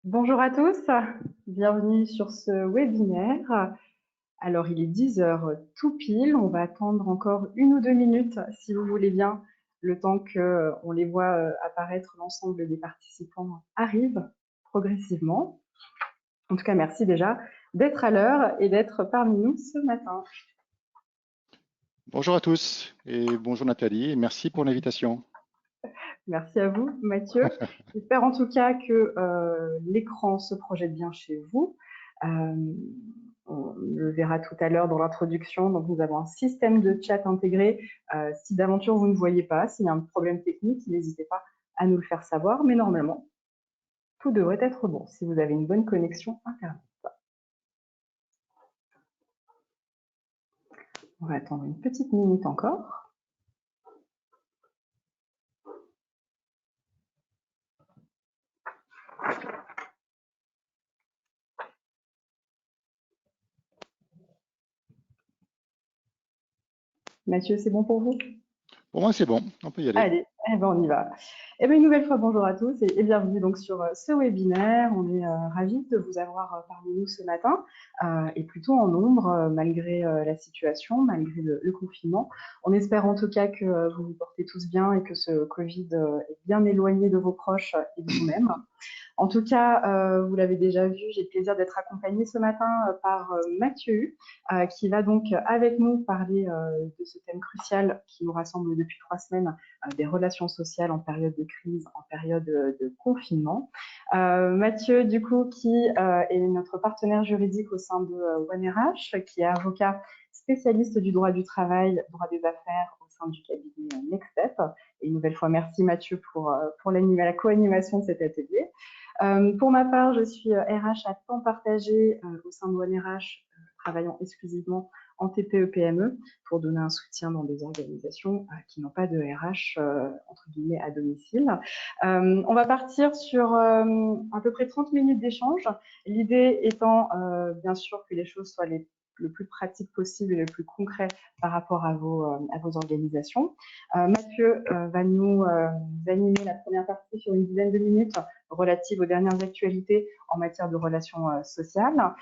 Bonjour à tous, bienvenue sur ce webinaire. Alors, il est 10 heures tout pile, on va attendre encore 1 ou 2 minutes, si vous voulez bien, le temps qu'on les voit apparaître, l'ensemble des participants arrive progressivement. En tout cas, merci déjà d'être à l'heure et d'être parmi nous ce matin. Bonjour à tous et bonjour Nathalie et merci pour l'invitation. Merci à vous, Mathieu. J'espère en tout cas que l'écran se projette bien chez vous. On le verra tout à l'heure dans l'introduction. Donc, nous avons un système de chat intégré. Si d'aventure vous ne voyez pas, s'il y a un problème technique, n'hésitez pas à nous le faire savoir. Mais normalement, tout devrait être bon si vous avez une bonne connexion Internet. On va attendre une petite minute encore. Mathieu, c'est bon pour vous? Pour moi, c'est bon, on peut y aller. Allez, eh ben on y va. Eh ben une nouvelle fois, bonjour à tous et bienvenue donc sur ce webinaire. On est ravis de vous avoir parmi nous ce matin et plutôt en nombre malgré la situation, malgré le confinement. On espère en tout cas que vous vous portez tous bien et que ce Covid est bien éloigné de vos proches et de vous-même. En tout cas, vous l'avez déjà vu, j'ai le plaisir d'être accompagnée ce matin par Mathieu, qui va donc avec nous parler de ce thème crucial qui nous rassemble depuis 3 semaines, des relations sociales en période de crise, en période de confinement. Mathieu, du coup, qui est notre partenaire juridique au sein de OneRH, qui est avocat spécialiste du droit du travail, droit des affaires au sein du cabinet Next Step. Et une nouvelle fois, merci Mathieu pour la co-animation de cet atelier. Pour ma part, je suis RH à temps partagé au sein de OneRH, travaillant exclusivement en TPE-PME pour donner un soutien dans des organisations qui n'ont pas de RH entre guillemets à domicile. On va partir sur à peu près 30 minutes d'échange. L'idée étant bien sûr que les choses soient le plus pratique possible et le plus concret par rapport à vos organisations. Mathieu va nous animer la première partie sur une dizaine de minutes relative aux dernières actualités en matière de relations sociales.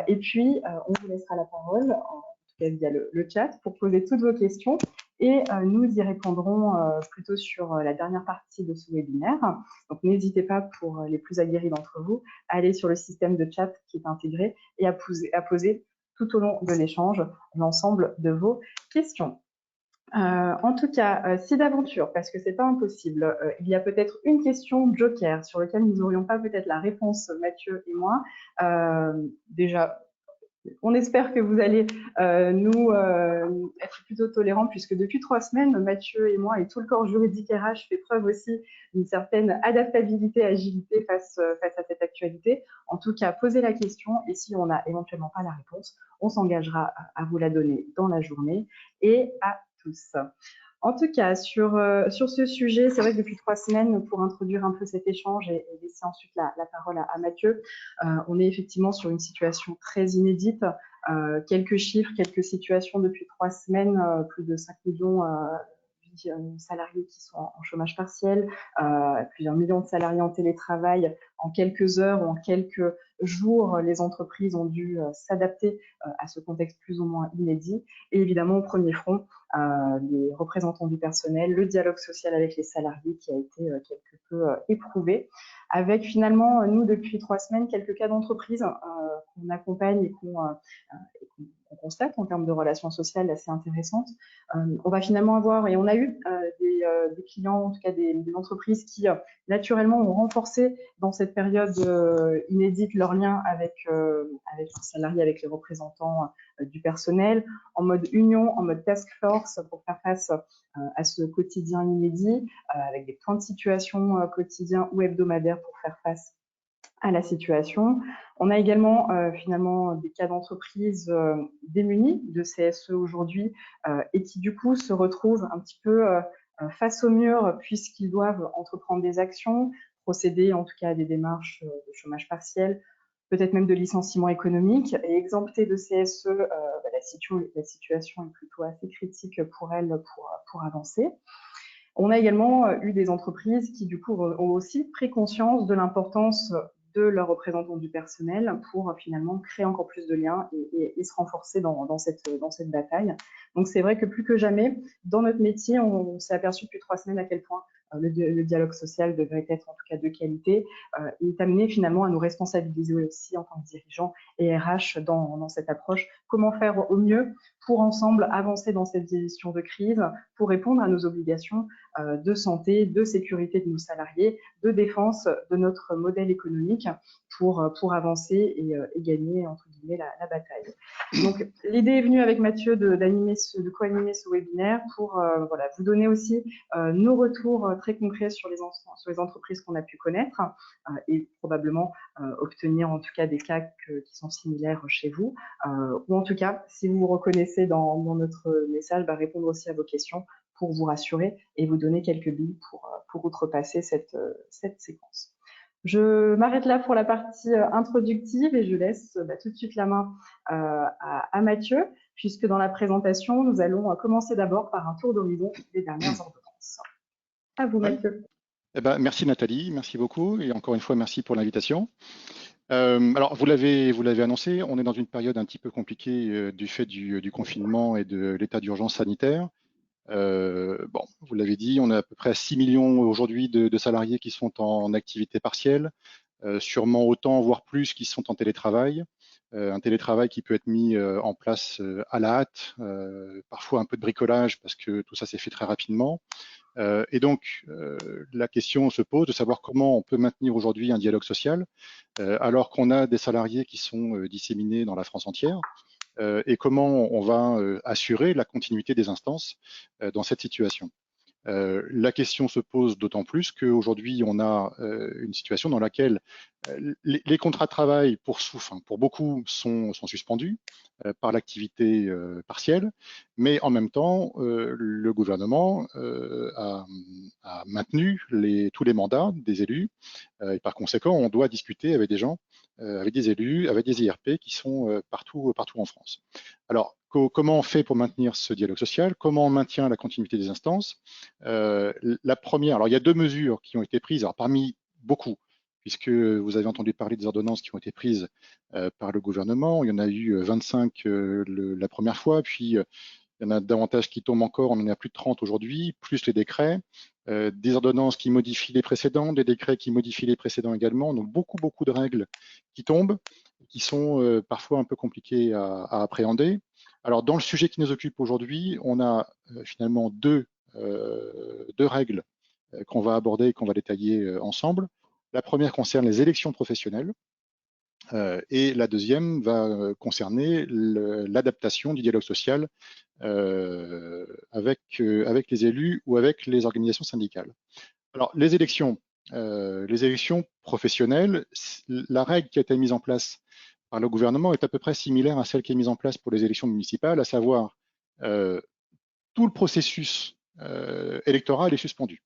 Et puis, on vous laissera la parole, en tout cas via le chat, pour poser toutes vos questions. Et nous y répondrons plutôt sur la dernière partie de ce webinaire. Donc, n'hésitez pas, pour les plus aguerris d'entre vous, à aller sur le système de chat qui est intégré et à poser tout au long de l'échange l'ensemble de vos questions. En tout cas, si d'aventure, parce que c'est pas impossible, il y a peut-être une question joker sur laquelle nous n'aurions pas peut-être la réponse, Mathieu et moi. Déjà, on espère que vous allez nous être plutôt tolérants, puisque depuis 3 semaines, Mathieu et moi et tout le corps juridique RH fait preuve aussi d'une certaine adaptabilité, agilité face à cette actualité. En tout cas, posez la question et si on n'a éventuellement pas la réponse, on s'engagera à vous la donner dans la journée. Et à tous. En tout cas, sur ce sujet, c'est vrai que depuis 3 semaines, pour introduire un peu cet échange et laisser ensuite la parole à Mathieu, on est effectivement sur une situation très inédite. Quelques chiffres, quelques situations depuis 3 semaines, plus de 5 millions salariés qui sont en chômage partiel, plusieurs millions de salariés en télétravail. En quelques heures ou en quelques jours, les entreprises ont dû s'adapter à ce contexte plus ou moins inédit. Et évidemment, au premier front, les représentants du personnel, le dialogue social avec les salariés qui a été quelque peu éprouvé, avec finalement, nous, depuis 3 semaines, quelques cas d'entreprise qu'on accompagne et qu'on constate en termes de relations sociales assez intéressantes. On va finalement avoir, et on a eu des clients, en tout cas des entreprises qui naturellement ont renforcé dans cette période inédite leur lien avec leurs salariés, avec les représentants du personnel, en mode union, en mode task force pour faire face à ce quotidien inédit, avec des points de situation quotidiens ou hebdomadaires pour faire face à la situation. On a également finalement des cas d'entreprises démunies de CSE aujourd'hui et qui du coup se retrouvent un petit peu face au mur puisqu'ils doivent entreprendre des actions, procéder en tout cas à des démarches de chômage partiel, peut-être même de licenciement économique, et exemptés de CSE, la situation est plutôt assez critique pour elles pour avancer. On a également eu des entreprises qui, du coup, ont aussi pris conscience de l'importance de leurs représentants du personnel pour finalement créer encore plus de liens et se renforcer dans cette bataille. Donc c'est vrai que plus que jamais, dans notre métier, on s'est aperçu depuis 3 semaines à quel point le dialogue social devrait être en tout cas de qualité et est amené finalement à nous responsabiliser aussi en tant que dirigeants et RH dans cette approche. Comment faire au mieux pour ensemble avancer dans cette gestion de crise, pour répondre à nos obligations de santé, de sécurité de nos salariés, de défense de notre modèle économique pour avancer et gagner entre guillemets la bataille. Donc l'idée est venue avec Mathieu de co-animer ce webinaire pour voilà, vous donner aussi nos retours très concrets sur les entreprises qu'on a pu connaître et probablement obtenir en tout cas des cas qui sont similaires chez vous ou en tout cas si vous vous reconnaissez dans notre message, répondre aussi à vos questions pour vous rassurer et vous donner quelques billes pour outrepasser cette séquence. Je m'arrête là pour la partie introductive et je laisse tout de suite la main à Mathieu, puisque dans la présentation, nous allons commencer d'abord par un tour d'horizon des dernières ordonnances. À vous, Mathieu. Merci Nathalie, merci beaucoup et encore une fois, merci pour l'invitation. Alors, vous l'avez annoncé, on est dans une période un petit peu compliquée du fait du confinement et de l'état d'urgence sanitaire. Bon, vous l'avez dit, on a à peu près 6 millions aujourd'hui de salariés qui sont en activité partielle, sûrement autant, voire plus, qui sont en télétravail. Un télétravail qui peut être mis en place à la hâte, parfois un peu de bricolage parce que tout ça s'est fait très rapidement. Et donc, la question se pose de savoir comment on peut maintenir aujourd'hui un dialogue social alors qu'on a des salariés qui sont disséminés dans la France entière. Et comment on va assurer la continuité des instances dans cette situation. La question se pose d'autant plus qu'aujourd'hui, on a une situation dans laquelle les contrats de travail pour beaucoup sont suspendus par l'activité partielle, mais en même temps, le gouvernement a maintenu tous les mandats des élus et par conséquent, on doit discuter avec des gens, avec des élus, avec des IRP qui sont partout en France. Alors, comment on fait pour maintenir ce dialogue social? Comment on maintient la continuité des instances? La première, alors il y a 2 mesures qui ont été prises, alors parmi beaucoup, puisque vous avez entendu parler des ordonnances qui ont été prises par le gouvernement. Il y en a eu 25 la première fois, puis il y en a davantage qui tombent encore, on en est à plus de 30 aujourd'hui, plus les décrets, des ordonnances qui modifient les précédents, des décrets qui modifient les précédents également. Donc beaucoup de règles qui tombent, qui sont parfois un peu compliquées à appréhender. Alors dans le sujet qui nous occupe aujourd'hui, on a finalement deux règles qu'on va aborder et qu'on va détailler ensemble. La première concerne les élections professionnelles. Et la deuxième va concerner l'adaptation du dialogue social avec les élus ou avec les organisations syndicales. Alors, les élections professionnelles, la règle qui a été mise en place par le gouvernement est à peu près similaire à celle qui est mise en place pour les élections municipales, à savoir tout le processus électoral est suspendu.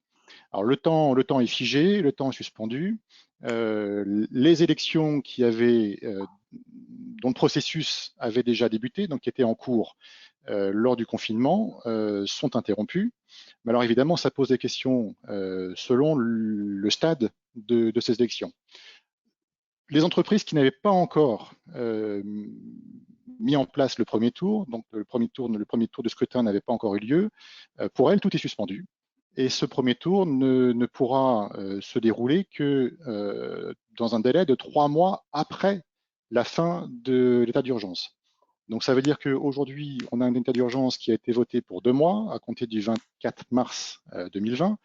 Alors le temps est figé, le temps est suspendu. Les élections dont le processus avait déjà débuté, donc qui étaient en cours lors du confinement, sont interrompues. Mais alors évidemment, ça pose des questions selon le stade de ces élections. Les entreprises qui n'avaient pas encore mis en place le premier tour, donc le premier tour de scrutin n'avait pas encore eu lieu, pour elles, tout est suspendu. Et ce premier tour ne pourra se dérouler que dans un délai de 3 mois après la fin de l'état d'urgence. Donc ça veut dire qu'aujourd'hui, on a un état d'urgence qui a été voté pour 2 mois, à compter du 24 mars 2020.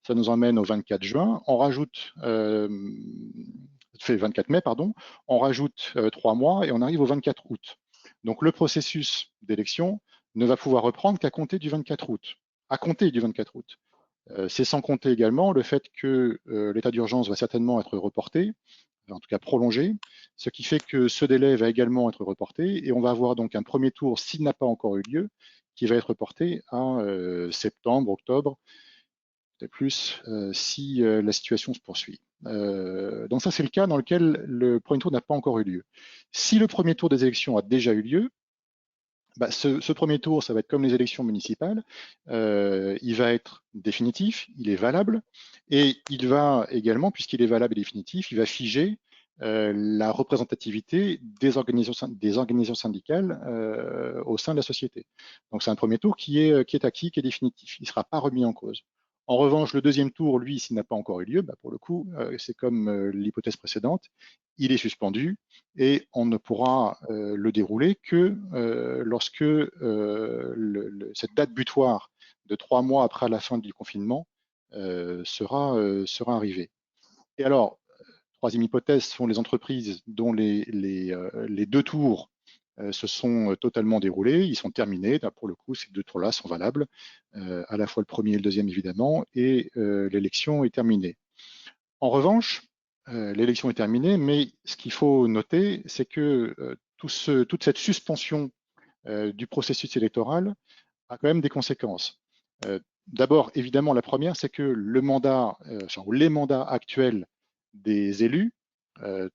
Ça nous emmène au 24 juin. On rajoute, 24 mai, pardon, on rajoute 3 mois et on arrive au 24 août. Donc le processus d'élection ne va pouvoir reprendre qu'à compter du 24 août. À compter du 24 août. C'est sans compter également le fait que l'état d'urgence va certainement être reporté, en tout cas prolongé, ce qui fait que ce délai va également être reporté et on va avoir donc un premier tour, s'il n'a pas encore eu lieu, qui va être reporté à septembre, octobre, peut-être plus, si la situation se poursuit. Donc ça, c'est le cas dans lequel le premier tour n'a pas encore eu lieu. Si le premier tour des élections a déjà eu lieu, ce premier tour, ça va être comme les élections municipales, il va être définitif, il est valable, et il va également, puisqu'il est valable et définitif, il va figer la représentativité des organisations syndicales au sein de la société. Donc c'est un premier tour qui est acquis, qui est définitif. Il ne sera pas remis en cause. En revanche, le deuxième tour, lui, s'il n'a pas encore eu lieu, bah, pour le coup, c'est comme l'hypothèse précédente, il est suspendu et on ne pourra le dérouler que lorsque cette date butoir de 3 mois après la fin du confinement sera arrivée. Et alors, troisième hypothèse sont les entreprises dont les deux tours se sont totalement déroulés, ils sont terminés. Là, pour le coup, ces deux tours-là sont valables, à la fois le premier et le deuxième évidemment, et l'élection est terminée. En revanche, l'élection est terminée, mais ce qu'il faut noter, c'est que toute cette suspension du processus électoral a quand même des conséquences. D'abord, évidemment, la première, c'est que le mandat, les mandats actuels des élus,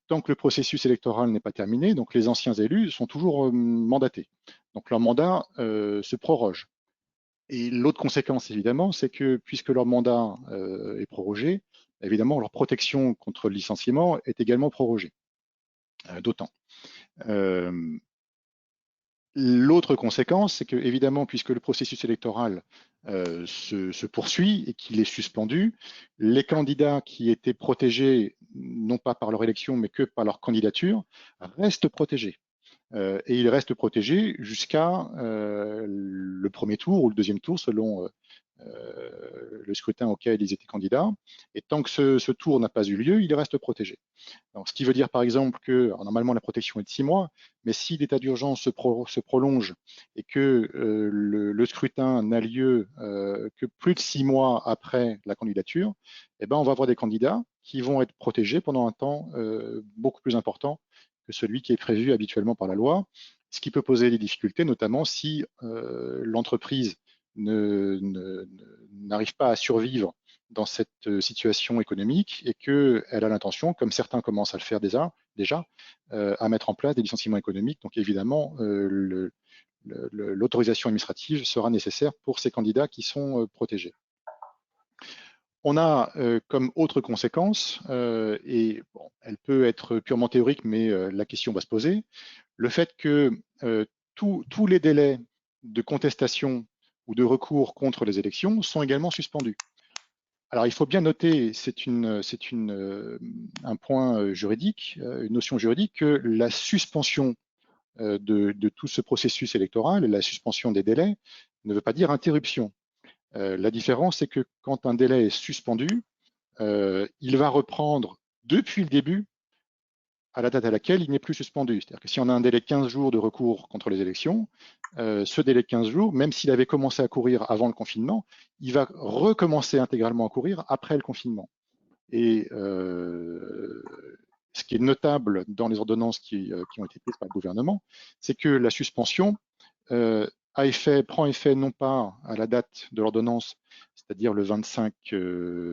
tant que le processus électoral n'est pas terminé, donc les anciens élus sont toujours mandatés. Donc leur mandat se proroge. Et l'autre conséquence, évidemment, c'est que puisque leur mandat est prorogé, évidemment, leur protection contre le licenciement est également prorogée, d'autant. L'autre conséquence, c'est que, évidemment, puisque le processus électoral se poursuit et qu'il est suspendu, les candidats qui étaient protégés, non pas par leur élection, mais que par leur candidature, restent protégés. Et ils restent protégés jusqu'à le premier tour ou le deuxième tour, selon le scrutin auquel ils étaient candidats. Et tant que ce tour n'a pas eu lieu, ils restent protégés. Donc, ce qui veut dire par exemple que normalement la protection est de 6 mois, mais si l'état d'urgence se prolonge et que le scrutin n'a lieu que plus de 6 mois après la candidature, eh ben, on va avoir des candidats qui vont être protégés pendant un temps beaucoup plus important que celui qui est prévu habituellement par la loi, ce qui peut poser des difficultés, notamment si l'entreprise n'arrive pas à survivre dans cette situation économique et qu'elle a l'intention, comme certains commencent à le faire déjà à mettre en place des licenciements économiques. Donc évidemment, l'autorisation administrative sera nécessaire pour ces candidats qui sont protégés. On a comme autre conséquence, et bon, elle peut être purement théorique, mais la question va se poser, le fait que tous les délais de contestation ou de recours contre les élections sont également suspendus. Alors, il faut bien noter, c'est un point juridique, une notion juridique, que la suspension de tout ce processus électoral et la suspension des délais ne veut pas dire interruption. La différence, c'est que quand un délai est suspendu, il va reprendre depuis le début à la date à laquelle il n'est plus suspendu. C'est-à-dire que si on a un délai de 15 jours de recours contre les élections, ce délai de 15 jours, même s'il avait commencé à courir avant le confinement, il va recommencer intégralement à courir après le confinement. Et ce qui est notable dans les ordonnances qui ont été prises par le gouvernement, c'est que la suspension prend effet non pas à la date de l'ordonnance, c'est-à-dire le 25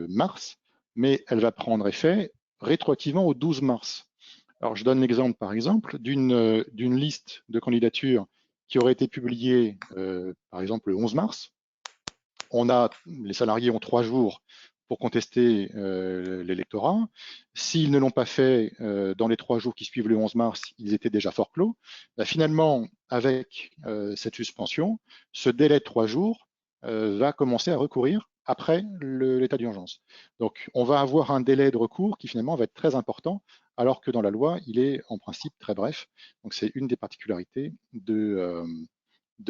mars, mais elle va prendre effet rétroactivement au 12 mars. Alors, je donne l'exemple, par exemple, d'une liste de candidatures qui aurait été publiée, par exemple, le 11 mars. Les salariés ont 3 jours pour contester l'électorat. S'ils ne l'ont pas fait dans les 3 jours qui suivent le 11 mars, ils étaient déjà forclos. Bah, finalement, avec cette suspension, ce délai de 3 jours va commencer à recourir après l'état d'urgence. Donc, on va avoir un délai de recours qui finalement va être très important, alors que dans la loi, il est en principe très bref. Donc, c'est une des particularités de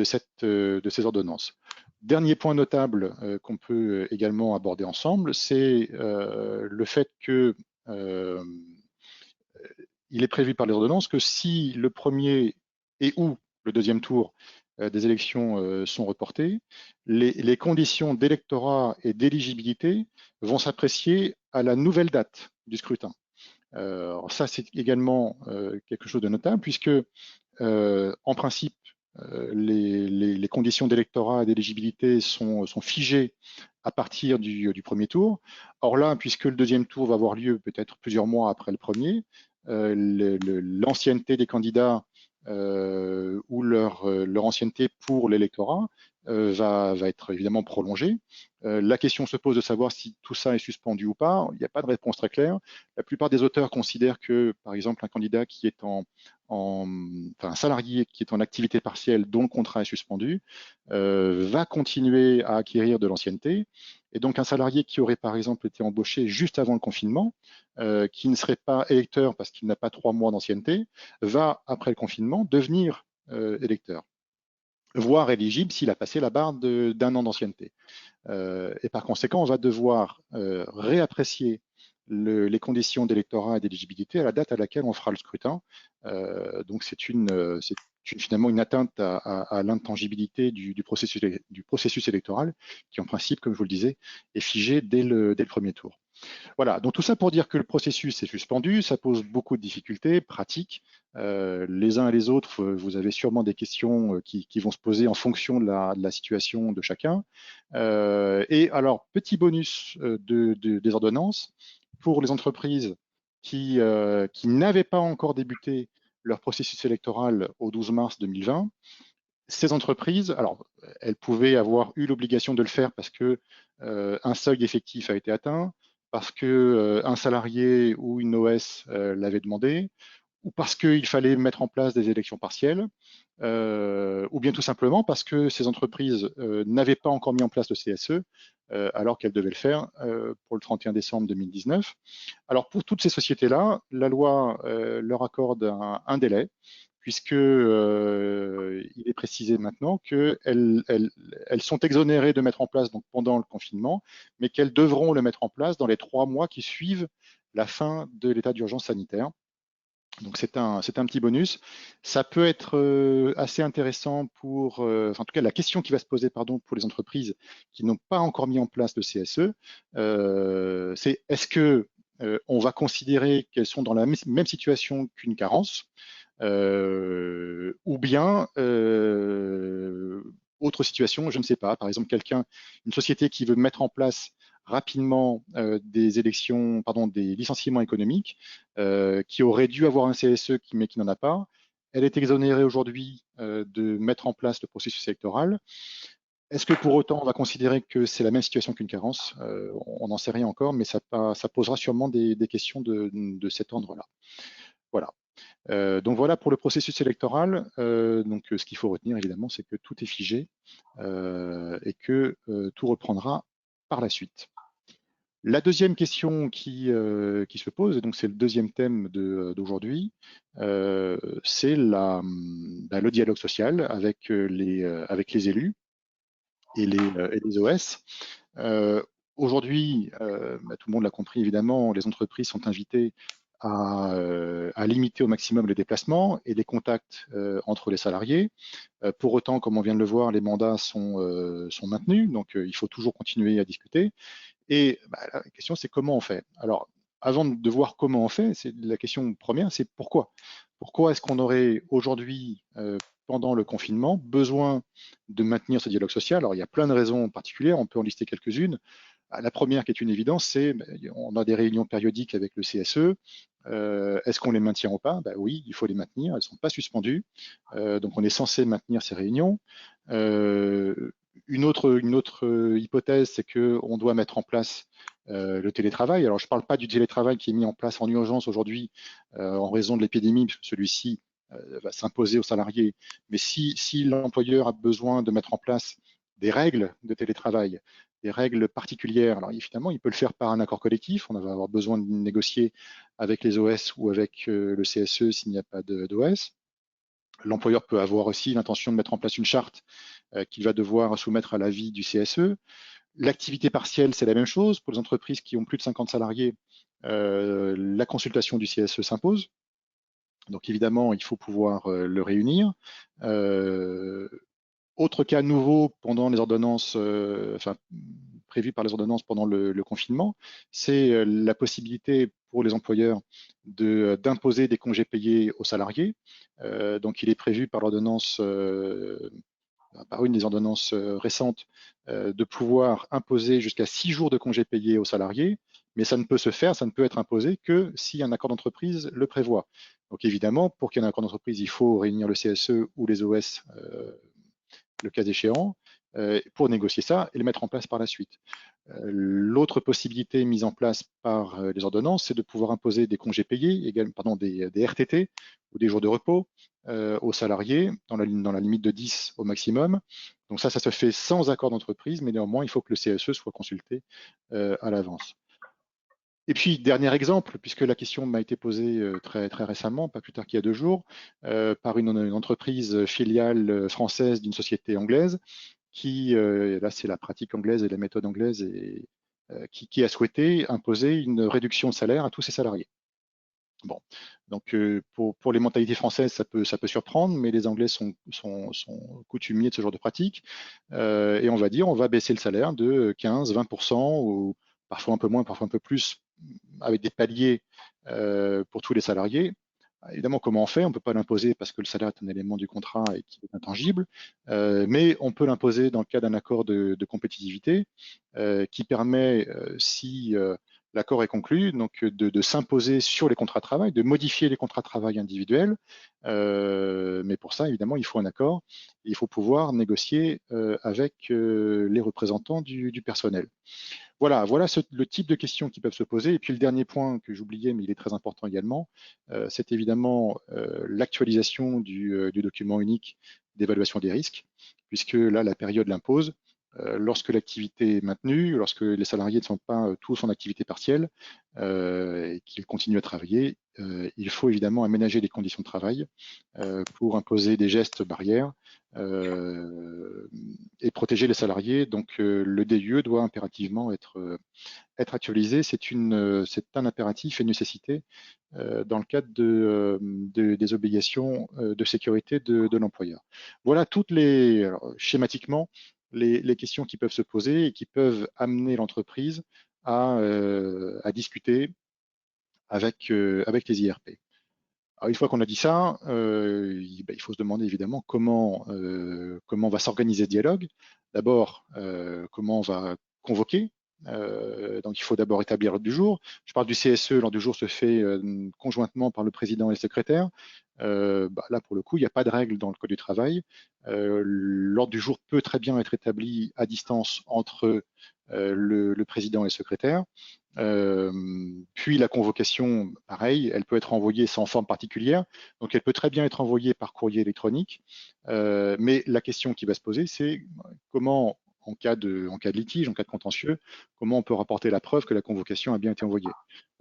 ces ordonnances. Dernier point notable qu'on peut également aborder ensemble, c'est le fait que il est prévu par les ordonnances que si le premier et ou le deuxième tour des élections sont reportés, les conditions d'électorat et d'éligibilité vont s'apprécier à la nouvelle date du scrutin. Ça, c'est également quelque chose de notable, puisque en principe, les conditions d'électorat et d'éligibilité sont figées à partir du premier tour. Or là, puisque le deuxième tour va avoir lieu peut-être plusieurs mois après le premier, l'ancienneté des candidats où leur ancienneté pour l'électorat va être évidemment prolongée. La question se pose de savoir si tout ça est suspendu ou pas. Il n'y a pas de réponse très claire. La plupart des auteurs considèrent que, par exemple, un candidat qui est enfin, un salarié qui est en activité partielle dont le contrat est suspendu va continuer à acquérir de l'ancienneté. Et donc un salarié qui aurait par exemple été embauché juste avant le confinement, qui ne serait pas électeur parce qu'il n'a pas 3 mois d'ancienneté, va, après le confinement, devenir électeur, voire éligible s'il a passé la barre d'un an d'ancienneté. Et par conséquent, on va devoir réapprécier les conditions d'électorat et d'éligibilité à la date à laquelle on fera le scrutin. Donc c'est finalement une atteinte à l'intangibilité du processus électoral qui, en principe, comme je vous le disais, est figé dès le premier tour. Voilà, donc tout ça pour dire que le processus est suspendu, ça pose beaucoup de difficultés pratiques. Les uns et les autres, vous avez sûrement des questions qui vont se poser en fonction de la situation de chacun. Et alors, petit bonus des ordonnances, pour les entreprises qui n'avaient pas encore débuté leur processus électoral au 12 mars 2020, ces entreprises, alors, elles pouvaient avoir eu l'obligation de le faire parce que un seuil d'effectif a été atteint, parce que un salarié ou une OS l'avait demandé, ou parce qu'il fallait mettre en place des élections partielles, ou bien tout simplement parce que ces entreprises n'avaient pas encore mis en place le CSE, alors qu'elles devaient le faire pour le 31 décembre 2019. Alors pour toutes ces sociétés-là, la loi leur accorde un délai, puisque il est précisé maintenant qu'elles sont exonérées de mettre en place donc pendant le confinement, mais qu'elles devront le mettre en place dans les 3 mois qui suivent la fin de l'état d'urgence sanitaire. Donc c'est un petit bonus. Ça peut être assez intéressant pour, enfin, en tout cas la question qui va se poser pardon, pour les entreprises qui n'ont pas encore mis en place le CSE, c'est est-ce que on va considérer qu'elles sont dans la même situation qu'une carence, ou bien autre situation, je ne sais pas, par exemple une société qui veut mettre en place rapidement des élections, pardon, des licenciements économiques, qui aurait dû avoir un CSE mais qui n'en a pas. Elle est exonérée aujourd'hui de mettre en place le processus électoral. Est-ce que pour autant on va considérer que c'est la même situation qu'une carence? On n'en sait rien encore, mais ça posera sûrement des questions de cet ordre-là. Voilà. Donc voilà pour le processus électoral. Donc ce qu'il faut retenir évidemment, c'est que tout est figé et que tout reprendra par la suite. La deuxième question qui se pose, et donc c'est le deuxième thème d'aujourd'hui, c'est le dialogue social avec les élus et les OS. Aujourd'hui, tout le monde l'a compris évidemment, les entreprises sont invitées à limiter au maximum les déplacements et les contacts entre les salariés. Pour autant, comme on vient de le voir, les mandats sont maintenus, donc il faut toujours continuer à discuter. Et la question, c'est comment on fait? Alors, avant de voir comment on fait, la question première, c'est pourquoi? Pourquoi est-ce qu'on aurait aujourd'hui, pendant le confinement, besoin de maintenir ce dialogue social? Alors, il y a plein de raisons particulières, on peut en lister quelques-unes. La première qui est une évidence, c'est on a des réunions périodiques avec le CSE. Est-ce qu'on les maintient ou pas? Oui, il faut les maintenir, elles ne sont pas suspendues. Donc on est censé maintenir ces réunions. Une autre hypothèse, c'est qu'on doit mettre en place le télétravail. Alors je ne parle pas du télétravail qui est mis en place en urgence aujourd'hui en raison de l'épidémie, puisque celui-ci va s'imposer aux salariés. Mais si l'employeur a besoin de mettre en place des règles de télétravail, des règles particulières, alors évidemment, il peut le faire par un accord collectif. On va avoir besoin de négocier avec les OS ou avec le CSE s'il n'y a pas d'OS. L'employeur peut avoir aussi l'intention de mettre en place une charte qu'il va devoir soumettre à l'avis du CSE. L'activité partielle, c'est la même chose. Pour les entreprises qui ont plus de 50 salariés, la consultation du CSE s'impose. Donc évidemment, il faut pouvoir le réunir. Autre cas nouveau pendant les ordonnances, prévu par les ordonnances pendant le confinement, c'est la possibilité pour les employeurs d'imposer des congés payés aux salariés. Donc il est prévu par l'ordonnance, par une des ordonnances récentes, de pouvoir imposer jusqu'à 6 jours de congés payés aux salariés. mais ça ne peut se faire, ça ne peut être imposé que si un accord d'entreprise le prévoit. Donc évidemment, pour qu'il y ait un accord d'entreprise, il faut réunir le CSE ou les OS, le cas échéant, pour négocier ça et le mettre en place par la suite. L'autre possibilité mise en place par les ordonnances, c'est de pouvoir imposer des congés payés, pardon, des RTT ou des jours de repos aux salariés dans la limite de 10 au maximum. Donc ça se fait sans accord d'entreprise, mais néanmoins, il faut que le CSE soit consulté à l'avance. Et puis, dernier exemple, puisque la question m'a été posée très, très récemment, pas plus tard qu'il y a 2 jours, par une entreprise filiale française d'une société anglaise, qui, là c'est la pratique anglaise et la méthode anglaise, et, qui a souhaité imposer une réduction de salaire à tous ses salariés. Bon, donc pour les mentalités françaises, ça peut surprendre, mais les Anglais sont coutumiers de ce genre de pratique, et on va dire on va baisser le salaire de 15-20%, ou parfois un peu moins, parfois un peu plus, avec des paliers pour tous les salariés. Évidemment, comment on fait? On ne peut pas l'imposer parce que le salaire est un élément du contrat et qui est intangible, mais on peut l'imposer dans le cas d'un accord de compétitivité qui permet, si l'accord est conclu, donc de s'imposer sur les contrats de travail, de modifier les contrats de travail individuels, mais pour ça, évidemment, il faut un accord. Il faut pouvoir négocier avec les représentants du personnel. Voilà, le type de questions qui peuvent se poser. Et puis le dernier point que j'oubliais, mais il est très important également, c'est évidemment l'actualisation du document unique d'évaluation des risques, puisque là, la période l'impose. Lorsque l'activité est maintenue, lorsque les salariés ne sont pas tous en activité partielle et qu'ils continuent à travailler, il faut évidemment aménager les conditions de travail pour imposer des gestes barrières et protéger les salariés. Donc le DUE doit impérativement être actualisé. C'est un impératif et une nécessité dans le cadre des obligations de sécurité de l'employeur. Voilà toutes alors, schématiquement les questions qui peuvent se poser et qui peuvent amener l'entreprise à discuter avec les IRP. Alors, une fois qu'on a dit ça, il faut se demander évidemment comment va s'organiser ce dialogue. D'abord, comment on va convoquer. Donc, il faut d'abord établir l'ordre du jour. Je parle du CSE, l'ordre du jour se fait conjointement par le président et le secrétaire. Là, pour le coup, il n'y a pas de règle dans le Code du travail. L'ordre du jour peut très bien être établi à distance entre le président et le secrétaire. Puis la convocation, pareil, elle peut être envoyée sans forme particulière, donc elle peut très bien être envoyée par courrier électronique, mais la question qui va se poser, c'est comment, en cas de litige, en cas de contentieux, comment on peut rapporter la preuve que la convocation a bien été envoyée.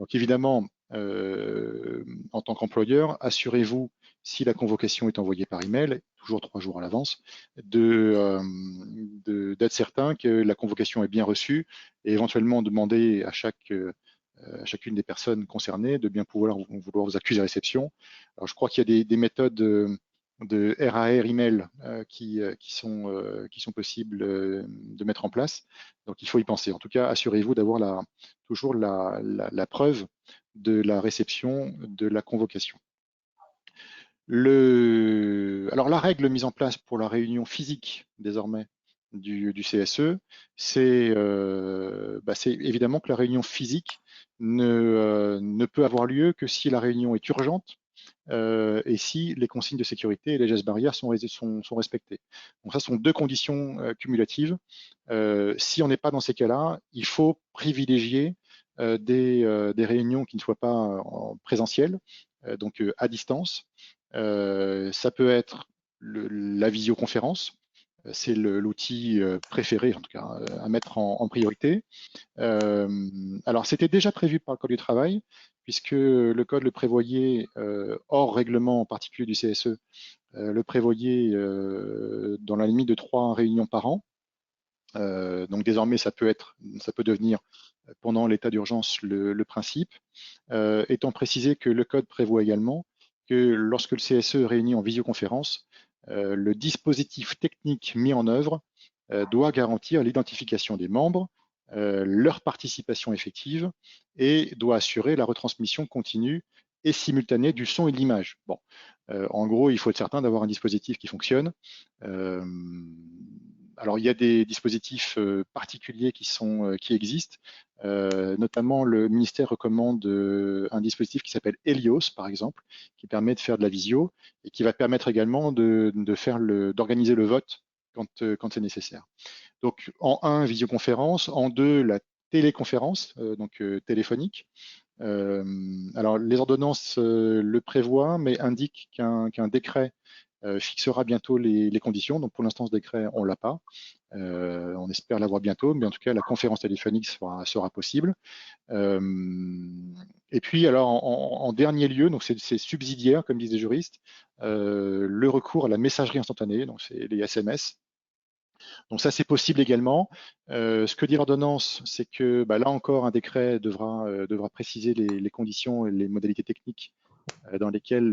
Donc évidemment, en tant qu'employeur, assurez-vous, si la convocation est envoyée par email, toujours 3 jours à l'avance, d'être certain que la convocation est bien reçue et éventuellement demander à chacune des personnes concernées de bien vouloir vous accuser à réception. Alors, je crois qu'il y a des méthodes de RAR email qui sont possibles de mettre en place. Donc, il faut y penser. En tout cas, assurez-vous d'avoir toujours la preuve de la réception de la convocation. Alors, la règle mise en place pour la réunion physique, désormais, du CSE, c'est évidemment que la réunion physique ne peut avoir lieu que si la réunion est urgente et si les consignes de sécurité et les gestes barrières sont respectés. Donc ça sont 2 conditions cumulatives. Si on n'est pas dans ces cas-là, il faut privilégier des réunions qui ne soient pas en présentiel, donc à distance. Ça peut être la visioconférence, c'est l'outil préféré, en tout cas, à mettre en priorité. Alors, c'était déjà prévu par le Code du travail, puisque le Code le prévoyait, hors règlement en particulier du CSE, le prévoyait dans la limite de 3 réunions par an. Donc désormais, ça peut devenir pendant l'état d'urgence le principe, étant précisé que le Code prévoit également que lorsque le CSE réunit en visioconférence, le dispositif technique mis en œuvre doit garantir l'identification des membres, leur participation effective et doit assurer la retransmission continue et simultanée du son et de l'image. Bon, en gros, il faut être certain d'avoir un dispositif qui fonctionne. alors, il y a des dispositifs particuliers qui existent. Notamment, le ministère recommande un dispositif qui s'appelle Helios, par exemple, qui permet de faire de la visio et qui va permettre également d'organiser le vote quand c'est nécessaire. Donc, en un, visioconférence. En deux, la téléconférence, donc téléphonique. Alors, les ordonnances le prévoient, mais indiquent qu'un décret fixera bientôt les conditions. Donc, pour l'instant, ce décret, on l'a pas. On espère l'avoir bientôt, mais en tout cas, la conférence téléphonique sera possible. Et puis, alors, en dernier lieu, donc c'est subsidiaire, comme disent les juristes, le recours à la messagerie instantanée, donc c'est les SMS. Donc ça, c'est possible également. Ce que dit l'ordonnance, c'est que là encore, un décret devra préciser les conditions et les modalités techniques dans lesquelles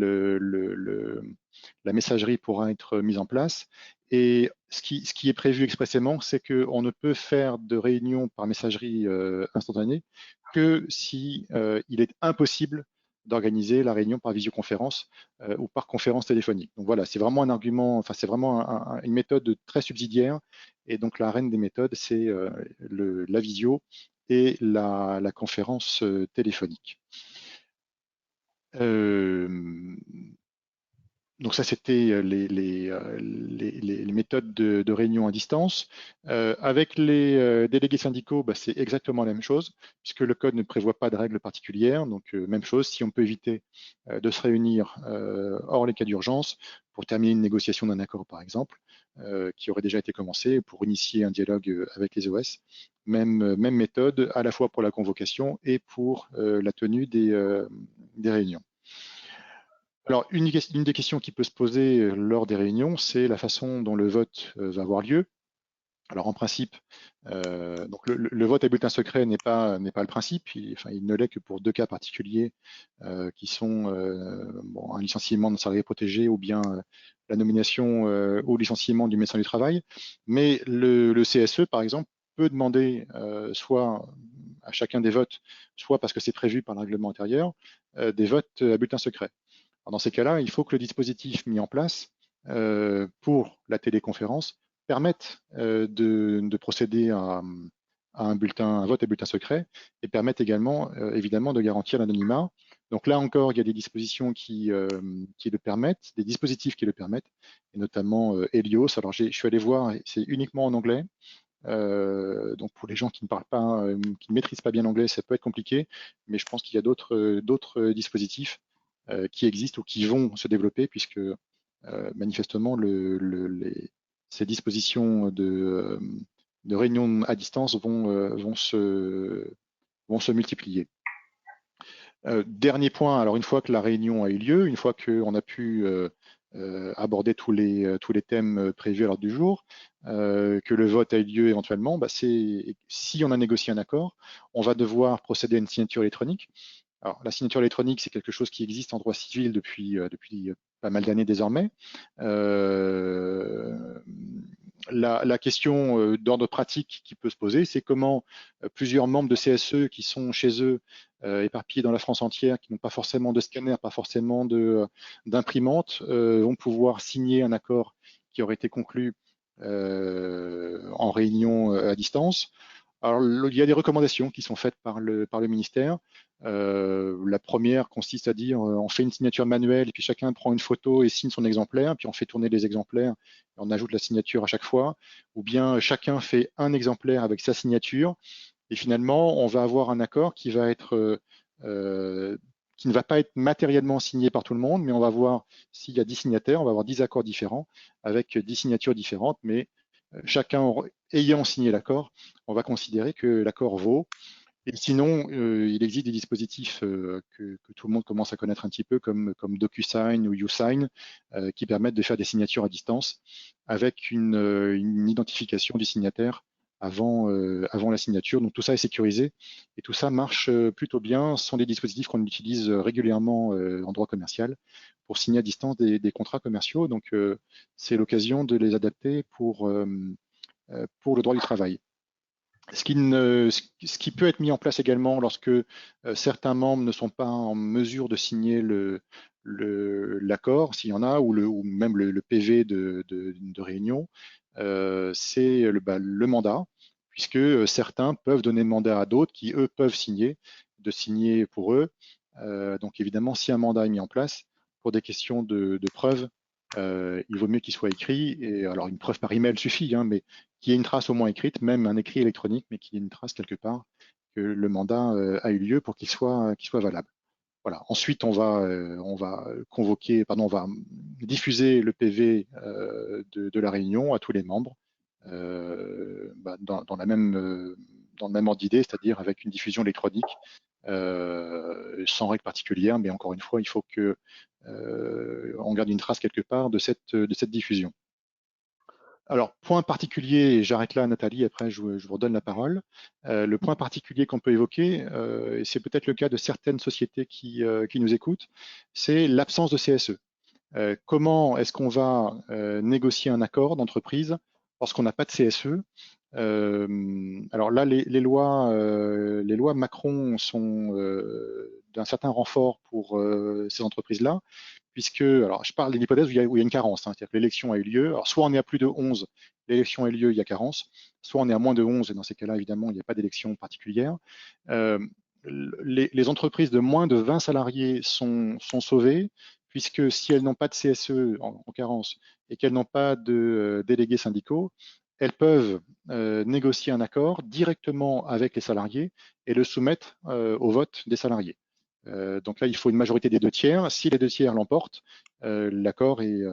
la messagerie pourra être mise en place. Et ce qui est prévu expressément, c'est qu'on ne peut faire de réunion par messagerie instantanée que si il est impossible d'organiser la réunion par visioconférence ou par conférence téléphonique. Donc voilà, c'est vraiment un argument, enfin c'est vraiment une méthode très subsidiaire. Et donc la reine des méthodes, c'est la visio et la conférence téléphonique. Donc ça, c'était les méthodes de réunion à distance. Avec les délégués syndicaux, c'est exactement la même chose, puisque le code ne prévoit pas de règles particulières. Donc même chose, si on peut éviter de se réunir hors les cas d'urgence pour terminer une négociation d'un accord, par exemple, qui aurait déjà été commencé, pour initier un dialogue avec les OS. Même méthode, à la fois pour la convocation et pour la tenue des réunions. Alors, une des questions qui peut se poser lors des réunions, c'est la façon dont le vote va avoir lieu. Alors, en principe, donc le vote à bulletin secret n'est pas le principe. Il ne l'est que pour deux cas particuliers qui sont un licenciement d'un salarié protégé ou bien la nomination ou licenciement du médecin du travail. Mais le CSE, par exemple, peut demander soit à chacun des votes, soit parce que c'est prévu par le règlement intérieur, des votes à bulletin secret. Alors dans ces cas-là, il faut que le dispositif mis en place pour la téléconférence permette de procéder à un vote à bulletin secret et permette également, évidemment, de garantir l'anonymat. Donc là encore, il y a des dispositions qui le permettent, des dispositifs qui le permettent, et notamment Helios. Alors je suis allé voir, c'est uniquement en anglais. Donc pour les gens qui ne parlent pas, qui ne maîtrisent pas bien l'anglais, ça peut être compliqué, mais je pense qu'il y a d'autres dispositifs qui existent ou qui vont se développer, puisque manifestement ces dispositions de réunion à distance vont se multiplier. Dernier point, alors une fois que la réunion a eu lieu, une fois qu'on a pu aborder tous les thèmes prévus à l'ordre du jour, que le vote a eu lieu éventuellement, si on a négocié un accord, on va devoir procéder à une signature électronique. Alors, la signature électronique, c'est quelque chose qui existe en droit civil depuis pas mal d'années désormais. La question d'ordre pratique qui peut se poser, c'est comment plusieurs membres de CSE qui sont chez eux éparpillés dans la France entière, qui n'ont pas forcément de scanner, pas forcément d'imprimante, vont pouvoir signer un accord qui aurait été conclu en réunion à distance. Alors, il y a des recommandations qui sont faites par le ministère. La première consiste à dire on fait une signature manuelle et puis chacun prend une photo et signe son exemplaire, puis on fait tourner les exemplaires et on ajoute la signature à chaque fois. Ou bien chacun fait un exemplaire avec sa signature et finalement on va avoir un accord qui va être qui ne va pas être matériellement signé par tout le monde, mais on va voir s'il y a 10 signataires, on va avoir 10 accords différents avec 10 signatures différentes, mais chacun ayant signé l'accord, on va considérer que l'accord vaut. Et sinon, il existe des dispositifs que tout le monde commence à connaître un petit peu, comme DocuSign ou YouSign, qui permettent de faire des signatures à distance avec une identification du signataire avant la signature. Donc tout ça est sécurisé et tout ça marche plutôt bien. Ce sont des dispositifs qu'on utilise régulièrement en droit commercial pour signer à distance des contrats commerciaux. Donc c'est l'occasion de les adapter pour le droit du travail. Ce qui peut être mis en place également lorsque certains membres ne sont pas en mesure de signer l'accord, s'il y en a, ou même le PV de réunion, c'est le mandat, puisque certains peuvent donner le mandat à d'autres qui, eux, peuvent signer, de signer pour eux. Donc évidemment, si un mandat est mis en place, pour des questions de preuve, il vaut mieux qu'il soit écrit. Et alors une preuve par email suffit, hein, mais qu'il y ait une trace au moins écrite, même un écrit électronique, mais qu'il y ait une trace quelque part que le mandat a eu lieu pour qu'il soit valable. Voilà. Ensuite, on va convoquer, pardon, on va diffuser le PV de la réunion à tous les membres dans le même ordre d'idée, c'est-à-dire avec une diffusion électronique sans règle particulière, mais encore une fois, il faut que on garde une trace quelque part de cette diffusion. Alors, point particulier, et j'arrête là, Nathalie, après je vous redonne la parole. Le point particulier qu'on peut évoquer, et c'est peut-être le cas de certaines sociétés qui nous écoutent, c'est l'absence de CSE. Comment est-ce qu'on va négocier un accord d'entreprise lorsqu'on n'a pas de CSE? Alors là, les lois Macron sont d'un certain renfort pour ces entreprises-là, puisque, alors je parle d'une hypothèse où il y a une carence, hein, c'est-à-dire que l'élection a eu lieu. Alors soit on est à plus de 11, l'élection a eu lieu, il y a carence, soit on est à moins de 11, et dans ces cas-là, évidemment, il n'y a pas d'élection particulière. Euh, les entreprises de moins de 20 salariés sont sauvées, puisque si elles n'ont pas de CSE en carence et qu'elles n'ont pas de délégués syndicaux, elles peuvent négocier un accord directement avec les salariés et le soumettre au vote des salariés. Donc là, il faut une majorité des 2 tiers. Si les 2 tiers l'emportent, l'accord est